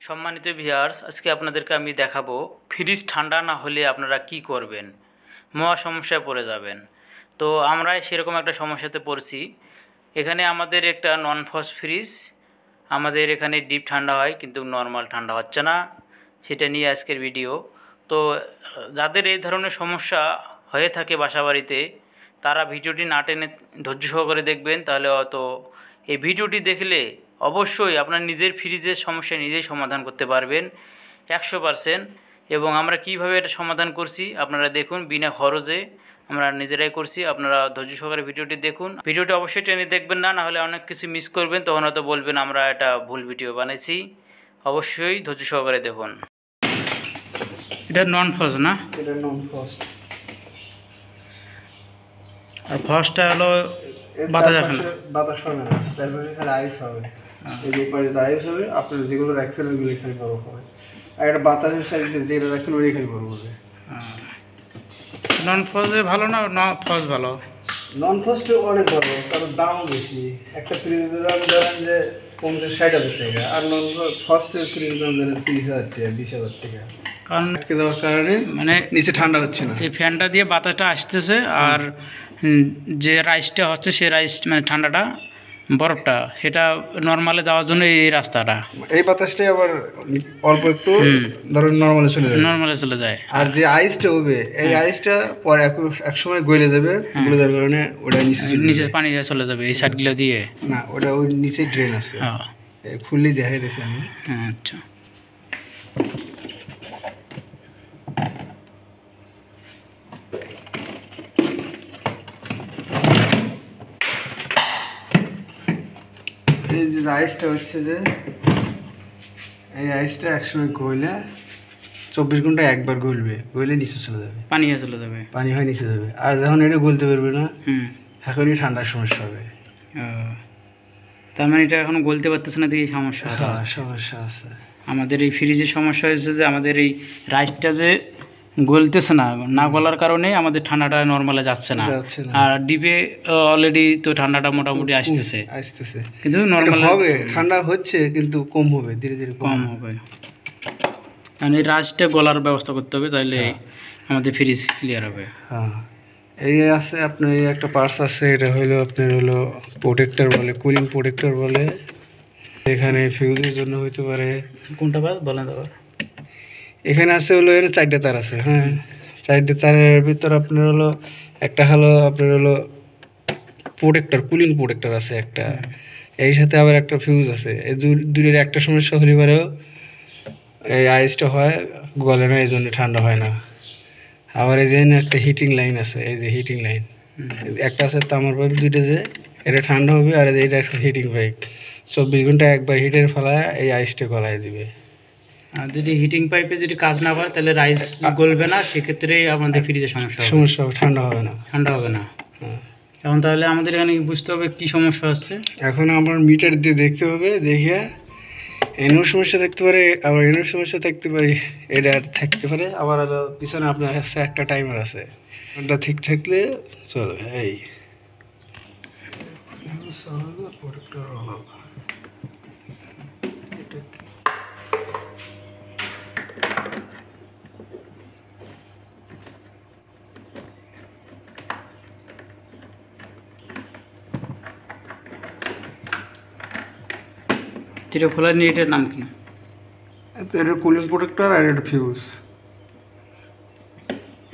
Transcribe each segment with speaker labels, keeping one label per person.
Speaker 1: সম্মানিত ভিউয়ার্স, আজকে আপনাদেরকে আমি দেখাবো ফ্রিজ ঠান্ডা না হলে আপনারা কি করবেন। মহা সমস্যায় পড়ে যাবেন। তো আমরা সেরকম একটা সমস্যাতে পড়ছি। এখানে আমাদের একটা নন ফ্রস্ট ফ্রিজ, আমাদের এখানে ডিপ ঠান্ডা হয় কিন্তু নর্মাল ঠান্ডা হচ্ছে না, সেটা নিয়ে আজকের ভিডিও। তো যাদের এই ধরনের সমস্যা হয়ে থাকে বাসাবাড়িতে, তারা ভিডিওটি না টেনে ধৈর্য সহকারে দেখবেন, তাহলে হয়তো এই ভিডিওটি দেখলে অবশ্যই আপনার নিজের ফ্রিজের সমস্যা নিজেই সমাধান করতে পারবেন 100%। এবং আমরা কিভাবে এটা সমাধান করছি আপনারা দেখুন, বিনা খরচে আমরা নিজেরাই করছি। আপনারা ধৈর্য সহকারে ভিডিওটি দেখুন। ভিডিওটি অবশ্যই টেনে দেখবেন না, নাহলে অনেক কিছু মিস করবেন, তখন হয়তো বলবেন আমরা এটা ভুল ভিডিও বানাইছি। অবশ্যই ধৈর্য সহকারে দেখুন। এটা নন ফ্রস্ট না?
Speaker 2: এটা নন ফ্রস্ট।
Speaker 1: আর ফ্রস্টটা হলো বাতাস আসে না,
Speaker 2: বাতাস হবে না, চারপাশে খালি আইস হবে। এই যে পাশে আইস হবে, আপনার যেগুলো রাখবেন ওইগুলো খালি বরফ হবে। আর একটা বাতাসের সাইডে যেটা রাখবেন ওই খালি বরফ হবে।
Speaker 1: নন ফ্রস্টে ভালো না ফ্রস্ট ভালো?
Speaker 2: নন ফ্রস্টে অনেক ভালো, কারণ দামও বেশি। একটা ফ্রিজের দাম ধরেন যে 50-60 হাজার টাকা, আর নন ফ্রস্টের ফ্রিজের দাম ধরেন 30,000 টাকা, 20,000 টাকা। কারণ আটকে দেওয়ার কারণে মানে নিচে ঠান্ডা হচ্ছে না।
Speaker 1: এই ফ্যানটা দিয়ে বাতাসটা আসতেছে, আর যে রাইসটা হচ্ছে সেই রাইস মানে ঠান্ডাটা বরফটা সেটা নর্মালে দেওয়ার জন্য এই রাস্তাটা,
Speaker 2: এই বাতাসটাই আবার অল্প একটু ধরেন নর্মালে চলে যায়। আর যে আইসটা হবে, এই আইসটা পরে এক সময় গলে যাবে, গলে যাওয়ার কারণে ওটা নিচে পানি
Speaker 1: চলে যাবে এই সাইডগুলো দিয়ে।
Speaker 2: না, ওটা ওই নিচে ড্রেন আছে, খুললেই দেখাই দিয়েছি আমি।
Speaker 1: আচ্ছা,
Speaker 2: এই যে আইসটা হচ্ছে যে এই আইসটা একসময় গলে 24 ঘন্টায় একবার গলবে, গলে নিচে চলে যাবে,
Speaker 1: পানি হয়ে চলে যাবে,
Speaker 2: পানি হয় নিচে যাবে। আর যখন এটা গলতে পারবে না, এখনই ঠান্ডার সমস্যা হবে।
Speaker 1: তার মানে এটা এখন গলতে পারতেছে না, দেখি সমস্যা।
Speaker 2: সমস্যা আছে।
Speaker 1: আমাদের এই ফ্রিজের সমস্যা হয়েছে যে আমাদের এই রাইসটা যে গলতেছে না, না গলার কারণে আমাদের ঠান্ডাটা নর্মালে যাচ্ছে না। আর ডিপে অলরেডি তো ঠান্ডাটা মোটামুটি আসতেছে, কিন্তু নর্মাল
Speaker 2: হবে, ঠান্ডা হচ্ছে কিন্তু কম হবে, ধীরে ধীরে
Speaker 1: কম হবে। কারণ এই রাইসটা গলার ব্যবস্থা করতে হবে, তাহলে আমাদের ফ্রিজ ক্লিয়ার হবে।
Speaker 2: হ্যাঁ, এই আছে আপনার একটা পার্টস আছে, এটা হলো আপনার হলো প্রোটেক্টর বলে, কুলিং প্রোটেক্টর বলে। এখানে ফিউজের জন্য হইতে পারে।
Speaker 1: কোনটা বলেন দাদা?
Speaker 2: এখানে আছে হলো এর 4টে তার আছে। হ্যাঁ, 4টে তারের ভিতর আপনার হলো একটা হলো আপনার হলো প্রোটেক্টর, কুলিং প্রোটেক্টর আছে একটা, এর সাথে আবার একটা ফিউজ আছে। এই দুটোর একটা সমস্যা হলে পরেও এই আইসটা হয় গলে না, এই জন্য ঠান্ডা হয় না। আবার এই যে একটা হিটিং লাইন আছে, এই যে হিটিং লাইন একটা আছে তামার পাইপ, দুইটা যে এটা ঠান্ডা হবে, আর এইটা একটা হিটিং পাইপ 24 ঘন্টা একবার হিটের ফেলায় এই আইসটা গলায় দিবে।
Speaker 1: আর যদি হিটিং পাইপে যদি কাজ না করে তাহলে রাইস গলবে না, সেক্ষেত্রে আমাদের ফ্রিজের সমস্যা হবে,
Speaker 2: ঠান্ডা হবে না।
Speaker 1: এখন তাহলে আমাদের এখানে বুঝতে হবে কি সমস্যা হচ্ছে।
Speaker 2: এখন আমার মিটার দিয়ে দেখতে হবে, দেখিয়া এনোর সমস্যা থাকতে পারে, আবার এনোর সমস্যা থাকতে পারে, এটা থাকতে পারে। আবার পিছনে আপনার কাছে একটা টাইমার আছে, ওটা ঠিক থাকলে চলবে। এই
Speaker 1: এটা খোলার নিয়ে এটার নাম কি?
Speaker 2: এটা কুলিং প্রোটেক্টর আর এটা ফিউজ।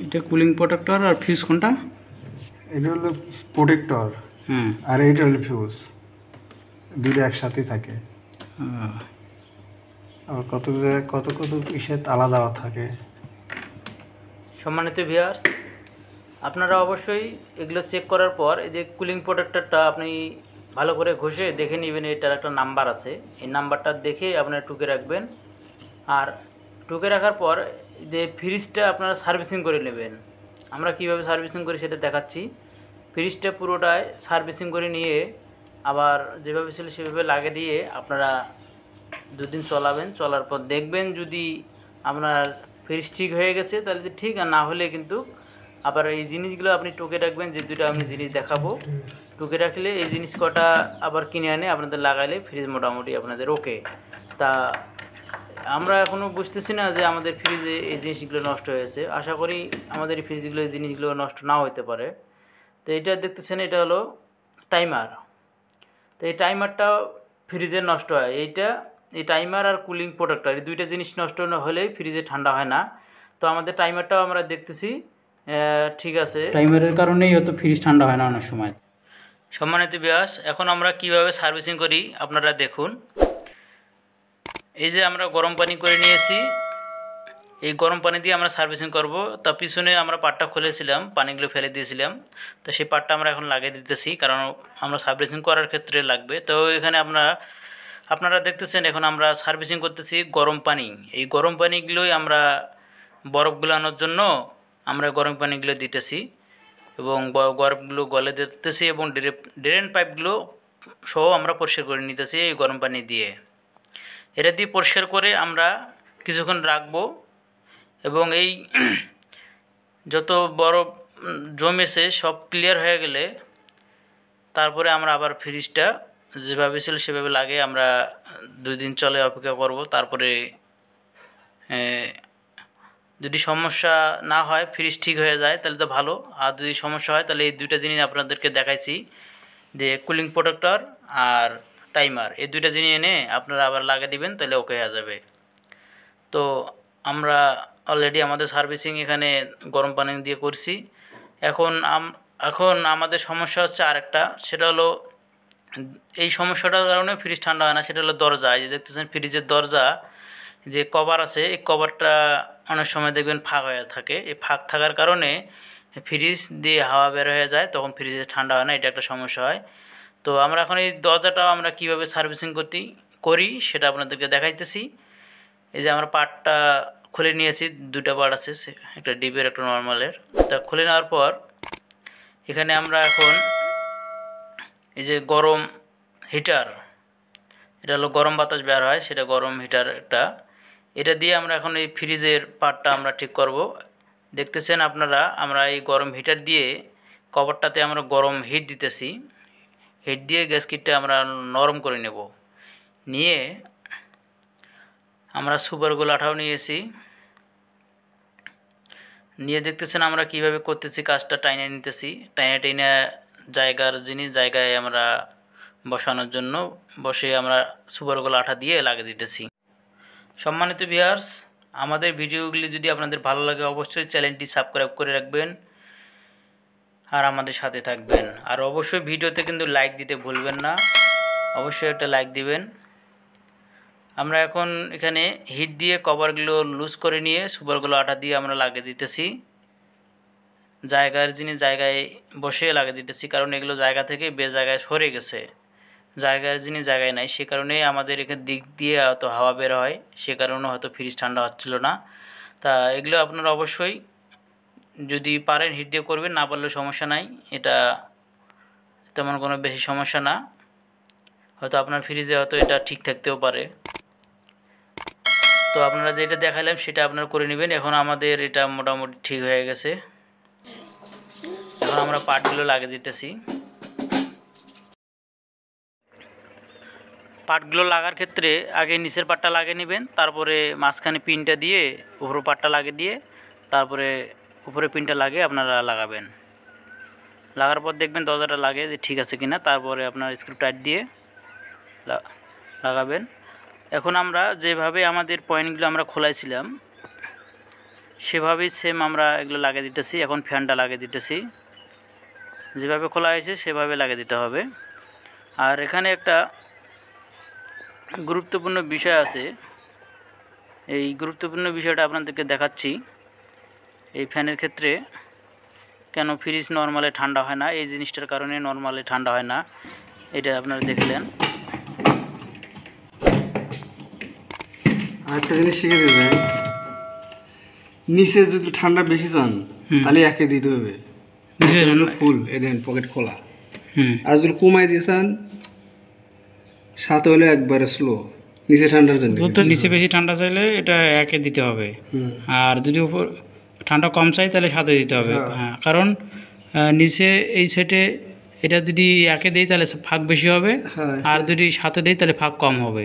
Speaker 1: এটা কুলিং প্রোটেক্টর আর ফিউজ কোনটা?
Speaker 2: এটা হলো প্রোটেক্টর, আর এইটা হলো ফিউজ, দুটো একসাথেই থাকে। আর কত জায়গায় কত ইসে আলাদা থাকে।
Speaker 1: সম্মানিত ভিউয়ার্স, আপনারা অবশ্যই এগুলো চেক করার পর এই যে কুলিং প্রোটেক্টরটা আপনি ভালো করে ঘষে দেখে নেবেন, এটার একটা নাম্বার আছে, এই নাম্বারটা দেখে আপনারা টুকে রাখবেন। আর টুকে রাখার পর যে ফ্রিজটা আপনারা সার্ভিসিং করে নেবেন। আমরা কিভাবে সার্ভিসিং করি সেটা দেখাচ্ছি। ফ্রিজটা পুরোটাই সার্ভিসিং করে নিয়ে আবার যেভাবে ছিল সেভাবে লাগিয়ে দিয়ে আপনারা 2 দিন চলাবেন। চলার পর দেখবেন যদি আপনার ফ্রিজ ঠিক হয়ে গেছে তাহলে ঠিক, আর না হলে কিন্তু আবার এই জিনিসগুলো আপনি টুকে রাখবেন। যে দুটো আমি জিনিস দেখাবো টুকে রাখলে এই জিনিস কটা আবার কিনে আনে আপনাদের লাগাইলে ফ্রিজ মোটামুটি আপনাদের ওকে। তা আমরা এখনও বুঝতেছি না যে আমাদের ফ্রিজে এই জিনিসগুলো নষ্ট হয়েছে। আশা করি আমাদের এই ফ্রিজগুলো এই জিনিসগুলো নষ্ট নাও হতে পারে। তো এটা দেখতেছেন, এটা হলো টাইমার। তো এই টাইমারটা ফ্রিজে নষ্ট হয়। এই টাইমার আর কুলিং প্রোটেক্টর এই দুইটা জিনিস নষ্ট না হলেই ফ্রিজে ঠান্ডা হয় না। তো আমাদের টাইমারটাও আমরা দেখতেছি ঠিক আছে, টাইমারের কারণেই হয়তো ফ্রিজ ঠান্ডা হয় না অনেক সময়। সম্মানিত ভিউয়ার্স, এখন আমরা কিভাবে সার্ভিসিং করি আপনারা দেখুন। এই যে আমরা গরম পানি করে নিয়েছি, এই গরম পানি দিয়ে আমরা সার্ভিসিং করব। তা পিছনে আমরা পাটটা খুলেছিলাম, পানিগুলো ফেলে দিয়েছিলাম, তো সেই পাটটা আমরা এখন লাগিয়ে দিতেছি, কারণ আমরা সার্ভিসিং করার ক্ষেত্রে লাগবে। তো এখানে আপনারা দেখতেছেন এখন আমরা সার্ভিসিং করতেছি গরম পানি। এই গরম পানিগুলোই আমরা বরফ গুলানোর জন্য আমরা গরম পানিগুলো দিতেছি এবং বরফগুলো গলে দিতেছি এবং ড্রেন পাইপগুলো সহ আমরা পরিষ্কার করে নিতেছি এই গরম পানি দিয়ে। এটা দিয়ে পরিষ্কার করে আমরা কিছুক্ষণ রাখবো এবং এই যত বরফ জমেছে সব ক্লিয়ার হয়ে গেলে তারপরে আমরা আবার ফ্রিজটা যেভাবে ছিল সেভাবে লাগিয়ে আমরা 2 দিন চলে অপেক্ষা করব। তারপরে যদি সমস্যা না হয়, ফ্রিজ ঠিক হয়ে যায় তাহলে তো ভালো, আর যদি সমস্যা হয় তাহলে এই দুইটা জিনিস আপনাদেরকে দেখাইছি যে কুলিং প্রোটেক্টর আর টাইমার, এই দুইটা জিনিস এনে আপনারা আবার লাগিয়ে দিবেন, তাহলে ওকে হয়ে যাবে। তো আমরা অলরেডি আমাদের সার্ভিসিং এখানে গরম পানি দিয়ে করছি। এখন আমাদের সমস্যা হচ্ছে আরেকটা, সেটা হলো এই সমস্যাটার কারণে ফ্রিজ ঠান্ডা হয় না, সেটা হলো দরজা। এই যে দেখতেছেন ফ্রিজের দরজা যে কভার আছে, এই কভারটা অনেক সময় দেখবেন ফাঁক হয়ে থাকে। এই ফাঁক থাকার কারণে ফ্রিজ দিয়ে হাওয়া বের হয়ে যায়, তখন ফ্রিজে ঠান্ডা হয় না, এটা একটা সমস্যা হয়। তো আমরা এখন এই দরজাটাও আমরা কিভাবে সার্ভিসিং করি সেটা আপনাদেরকে দেখাইতেছি। এই যে আমরা পার্টটা খুলে নিয়েছি, 2টা পার্ট আছে, একটা ডিপের একটা নর্মালের। তা খুলে নেওয়ার পর এখানে আমরা এখন এই যে গরম হিটার, এটা হলো গরম বাতাস বের হয়, সেটা গরম হিটার একটা, এটা দিয়ে আমরা এখন এই ফ্রিজের পার্টটা আমরা ঠিক করব। দেখতেছেন আপনারা, আমরা এই গরম হিটার দিয়ে কভারটাতে আমরা গরম হিট দিতেছি। হিট দিয়ে গ্যাস কিটটা আমরা নরম করে নেব। নিয়ে আমরা সুপার গোলাটাও নিয়েছি, নিয়ে দেখতেছেন আমরা কিভাবে করতেছি, কাজটা টাইনে নিতেছি, টাইনে জায়গায় আমরা বসানোর জন্য বসে আমরা সুপার গোলা আঠা দিয়ে লাগিয়ে দিতেছি। সম্মানিত ভিউয়ার্স, আমাদের ভিডিওগুলি যদি আপনাদের ভালো লাগে অবশ্যই চ্যানেলটি সাবস্ক্রাইব করে রাখবেন আর আমাদের সাথে থাকবেন। আর অবশ্যই ভিডিওতে কিন্তু লাইক দিতে ভুলবেন না, অবশ্যই একটা লাইক দিবেন। আমরা এখন এখানে হিট দিয়ে কভারগুলো লুজ করে নিয়ে সুপারগুলো আঠা দিয়ে আমরা লাগিয়ে দিতেছি, জায়গায় বসে লাগিয়ে দিতেছি, কারণ এগুলো জায়গা থেকে জায়গায় সরে গেছে, জায়গায় নাই, সে কারণে আমাদের এখানে দিক দিয়ে হয়তো হাওয়া বের হয়, সে কারণে হয়তো ফ্রিজ ঠান্ডা হচ্ছিল না। তা এগুলো আপনারা অবশ্যই যদি পারেন হিট দিয়ে করবেন, না পারলেও সমস্যা নাই, এটা তেমন কোনো বেশি সমস্যা না, হয়তো আপনার ফ্রিজে হয়তো এটা ঠিক থাকতেও পারে। তো আপনারা যেটা দেখালাম সেটা আপনারা করে নেবেন। এখন আমাদের এটা মোটামুটি ঠিক হয়ে গেছে, এখন আমরা পার্টগুলো লাগিয়ে দিতেছি। পার্টগুলো লাগার ক্ষেত্রে আগে নিচের পার্টটা লাগিয়ে নেবেন, তারপরে মাঝখানে পিনটা দিয়ে উপর পার্টটা লাগিয়ে দিয়ে তারপরে উপরে পিনটা লাগিয়ে আপনারা লাগাবেন। লাগার পর দেখবেন দরজাটা লাগে যে ঠিক আছে কিনা, তারপরে আপনার স্ক্রু টাইট দিয়ে লাগাবেন। এখন আমরা যেভাবে আমাদের পয়েন্টগুলো আমরা খোলাইছিলাম সেভাবেই সেম আমরা এগুলো লাগিয়ে দিতেছি। এখন ফ্যানটা লাগিয়ে দিতেছি, যেভাবে খোলা হয়েছে সেভাবে লাগিয়ে দিতে হবে। আর এখানে একটা গুরুত্বপূর্ণ বিষয় আছে, এই গুরুত্বপূর্ণ বিষয়টা আপনাদেরকে দেখাচ্ছি। এই ফ্যানের ক্ষেত্রে কেন ফ্রিজ নর্মালে ঠান্ডা হয় না, এই জিনিসটার কারণে নর্মালে ঠান্ডা হয় না, এটা আপনারা দেখলেন।
Speaker 2: আরেকটা জিনিস শিখে দেবেন, নিচে যদি ঠান্ডা বেশি চান তাহলে একে দিতে হবে, ফুল এই দেন পকেট খোলা। আর যদি কমাই দিয়েছেন সাথে হলে একবারে স্লো, নিচে ঠান্ডার জন্য
Speaker 1: তো নিচে বেশি ঠান্ডা চাইলে এটা একে দিতে হবে, আর যদি উপর ঠান্ডা কম চাই তাহলে সাথে দিতে হবে। হ্যাঁ, কারণ নিচে এই সাইডে এটা যদি একে দেই তাহলে ফাঁক বেশি হবে,
Speaker 2: হ্যাঁ,
Speaker 1: আর যদি সাথে দেই তাহলে ফাঁক কম হবে।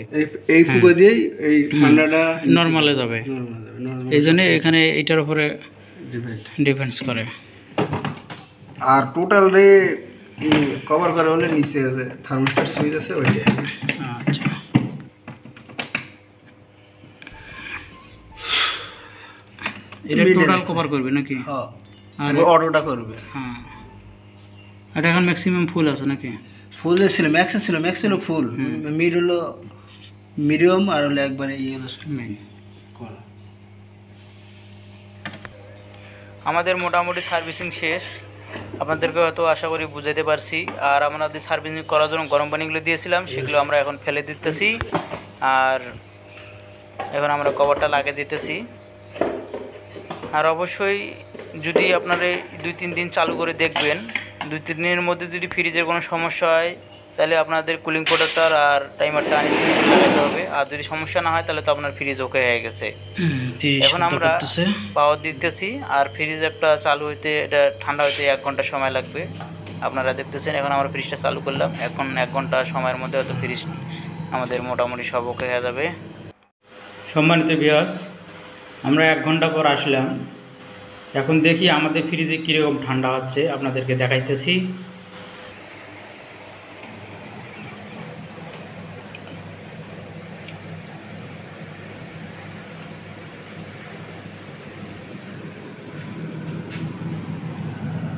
Speaker 2: এই ফুঁকো দিয়েই এই ঠান্ডাটা
Speaker 1: নর্মালে যাবে। এই জন্য এখানে এটার উপরে ডিপেন্ডস করে।
Speaker 2: আর টোটাল রে কভার করে হলে নিচে আছে থার্মোস্ট্যাট সুইচ আছে ওইটা।
Speaker 1: আচ্ছা, এটা টোটাল কভার করবে নাকি?
Speaker 2: হ্যাঁ,
Speaker 1: আর
Speaker 2: অটোটা করবে।
Speaker 1: হ্যাঁ, এটা এখন ম্যাক্সিমাম ফুল আছে নাকি?
Speaker 2: ফুল ছিল, ম্যাক্স ছিল ফুল, মিড হলো মিডিয়াম, আর হলো একবারে হলো
Speaker 1: মেইন। আমাদের মোটামুটি সার্ভিসিং শেষ, আপনাদেরকে হয়তো আশা করি বুঝাইতে পারছি। আর আমাদের সার্ভিসিং করার জন্য গরম পানিগুলো দিয়েছিলাম, সেগুলো আমরা এখন ফেলে দিতেছি, আর এখন আমরা কভারটা লাগিয়ে দিতেছি। আর অবশ্যই যদি আপনারা 2-3 দিন চালু করে দেখবেন, 2-3 দিনের মধ্যে যদি ফ্রিজের কোনো সমস্যা হয় তাহলে আপনাদের কুলিং প্রোটেক্টর আর টাইমারটা আনস্টিচ করে লাগাতে হবে। আর যদি সমস্যা না হয় তাহলে তো আপনার ফ্রিজ ওকে হয়ে গেছে। এখন আমরা পাওয়ার দিতেছি, আর ফ্রিজ একটা চালু হইতে, এটা ঠান্ডা হইতে 1 ঘন্টা সময় লাগবে। আপনারা দেখতেছেন এখন আমরা ফ্রিজটা চালু করলাম, এখন 1 ঘন্টা সময়ের মধ্যে হয়তো ফ্রিজ আমাদের মোটামুটি সব ওকে হয়ে যাবে। সম্মানিত ভিউয়ার্স, আমরা 1 ঘন্টা পর আসলাম, এখন দেখি আমাদের ফ্রিজে কীরকম ঠান্ডা হচ্ছে, আপনাদেরকে দেখাইতেছি।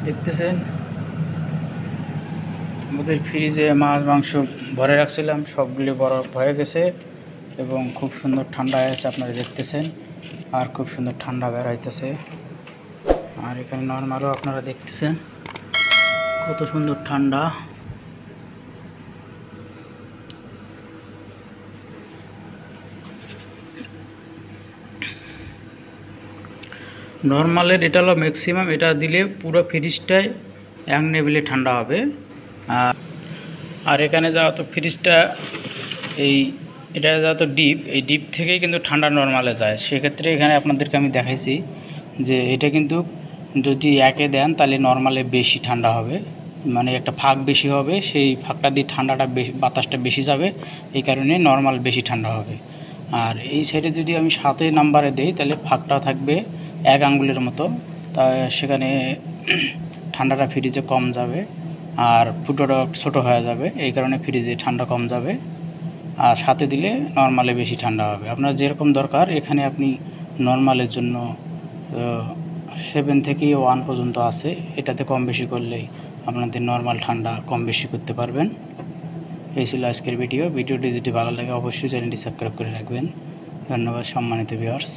Speaker 1: দেখতেছেন আমাদের ফ্রিজে মাছ মাংস ভরে রাখছিলাম, সবগুলি বরফ হয়ে গেছে এবং খুব সুন্দর ঠান্ডা হয়েছে, আপনারা দেখতেছেন। আর খুব সুন্দর ঠান্ডা বের হইতেছে। আর এখানে নর্মালও আপনারা দেখতেছেন কত সুন্দর ঠান্ডা। নর্মালের এটা হলো ম্যাক্সিমাম, এটা দিলে পুরো ফ্রিজটাই 1 লেভেলে ঠান্ডা হবে। আর এখানে যা তো ফ্রিজটা এটা যা তো ডিপ, এই ডিপ থেকেই কিন্তু ঠান্ডা নর্মালে যায়। সেক্ষেত্রে এখানে আপনাদেরকে আমি দেখাইছি যে এটা কিন্তু যদি একে দেন তাহলে নর্মালে বেশি ঠান্ডা হবে, মানে একটা ফাঁক বেশি হবে, সেই ফাঁকটা দিয়ে ঠান্ডাটা বেশি, বাতাসটা বেশি যাবে, এই কারণে নর্মাল বেশি ঠান্ডা হবে। আর এই সাইডে যদি আমি 7 নাম্বারে দেই তাহলে ফাঁকটা থাকবে 1 আঙ্গুলের মতো, তা সেখানে ঠান্ডাটা ফ্রিজে কম যাবে আর ফুটোটা ছোটো হয়ে যাবে, এই কারণে ফ্রিজে ঠান্ডা কম যাবে। আর সাথে দিলে নর্মালে বেশি ঠান্ডা হবে। আপনার যেরকম দরকার, এখানে আপনি নর্মালের জন্য 7 থেকে 1 পর্যন্ত আছে, এটাতে কম বেশি করলেই আপনাদের নর্মাল ঠান্ডা কম বেশি করতে পারবেন। এই ছিল আজকের ভিডিওটি যদি ভালো লাগে অবশ্যই চ্যানেলটি সাবস্ক্রাইব করে রাখবেন। ধন্যবাদ সম্মানিত ভিউয়ার্স।